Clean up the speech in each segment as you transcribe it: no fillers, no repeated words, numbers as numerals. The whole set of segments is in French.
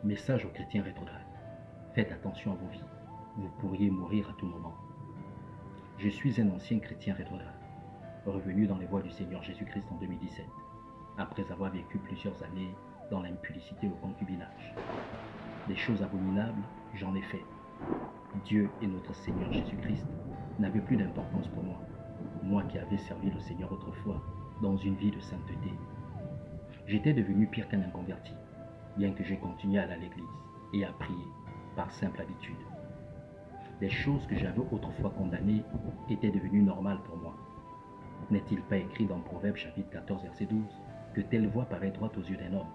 Message aux chrétiens rétrogrades. Faites attention à vos vies. Vous pourriez mourir à tout moment. Je suis un ancien chrétien rétrograde, revenu dans les voies du Seigneur Jésus-Christ en 2017, après avoir vécu plusieurs années dans l'impudicité et le concubinage. Des choses abominables, j'en ai fait. Dieu et notre Seigneur Jésus-Christ n'avaient plus d'importance pour moi, moi qui avais servi le Seigneur autrefois dans une vie de sainteté. J'étais devenu pire qu'un inconverti, bien que j'ai continué à aller à l'église et à prier par simple habitude. Les choses que j'avais autrefois condamnées étaient devenues normales pour moi. N'est-il pas écrit dans Proverbe chapitre 14 verset 12 que telle voie paraît droite aux yeux d'un homme,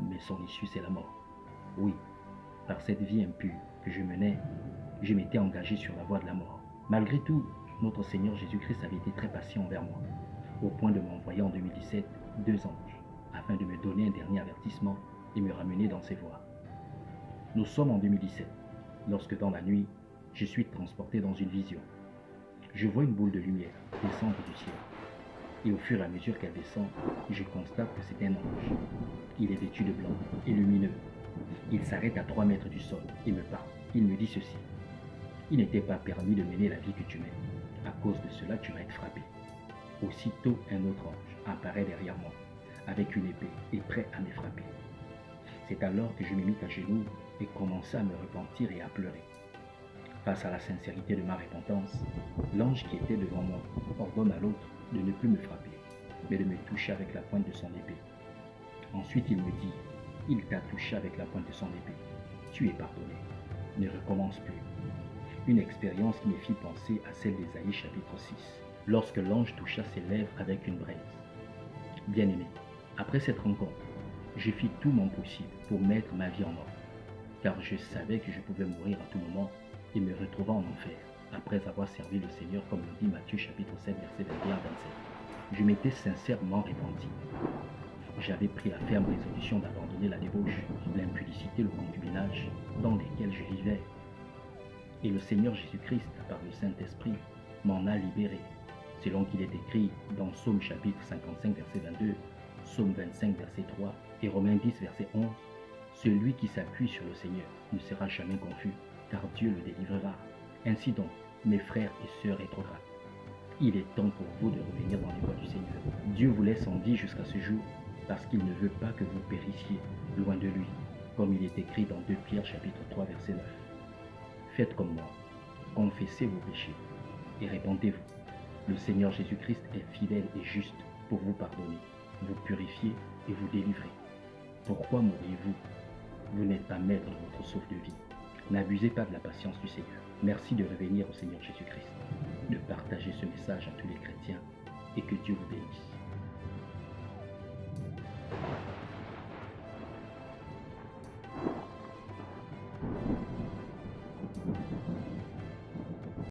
mais son issue c'est la mort? Oui, par cette vie impure que je menais, je m'étais engagé sur la voie de la mort. Malgré tout, notre Seigneur Jésus-Christ avait été très patient envers moi, au point de m'envoyer en 2017 2 anges, afin de me donner un dernier avertissement et me ramener dans ses voies. Nous sommes en 2017, lorsque dans la nuit, je suis transporté dans une vision. Je vois une boule de lumière descendre du ciel, et au fur et à mesure qu'elle descend, je constate que c'est un ange. Il est vêtu de blanc et lumineux. Il s'arrête à 3 mètres du sol et me parle. Il me dit ceci: il n'était pas permis de mener la vie que tu mènes. À cause de cela, tu vas être frappé. Aussitôt, un autre ange apparaît derrière moi, avec une épée et prêt à me frapper. C'est alors que je me mis à genoux et commençai à me repentir et à pleurer. Face à la sincérité de ma repentance, l'ange qui était devant moi ordonne à l'autre de ne plus me frapper, mais de me toucher avec la pointe de son épée. Ensuite, il me dit: il t'a touché avec la pointe de son épée. Tu es pardonné. Ne recommence plus. Une expérience qui me fit penser à celle d'Ésaïe chapitre 6, lorsque l'ange toucha ses lèvres avec une braise. Bien-aimé, après cette rencontre, je fis tout mon possible pour mettre ma vie en ordre, car je savais que je pouvais mourir à tout moment et me retrouver en enfer, après avoir servi le Seigneur, comme le dit Matthieu chapitre 7, verset 21 à 27. Je m'étais sincèrement repenti. J'avais pris la ferme résolution d'abandonner la débauche, l'impudicité, le concubinage dans lesquels je vivais. Et le Seigneur Jésus-Christ, par le Saint-Esprit, m'en a libéré, selon qu'il est écrit dans Psaume chapitre 55, verset 22, Psaume 25, verset 3 et Romains 10, verset 11. Celui qui s'appuie sur le Seigneur ne sera jamais confus, car Dieu le délivrera. Ainsi donc, mes frères et sœurs rétrogrades, il est temps pour vous de revenir dans les voies du Seigneur. Dieu vous laisse en vie jusqu'à ce jour, parce qu'il ne veut pas que vous périssiez loin de lui, comme il est écrit dans 2 Pierre chapitre 3, verset 9. Faites comme moi, confessez vos péchés et répentez-vous. Le Seigneur Jésus-Christ est fidèle et juste pour vous pardonner, vous purifier et vous délivrer. Pourquoi mourriez-vous? Vous n'êtes pas maître de votre souffle de vie. N'abusez pas de la patience du Seigneur. Merci de revenir au Seigneur Jésus-Christ, de partager ce message à tous les chrétiens et que Dieu vous bénisse.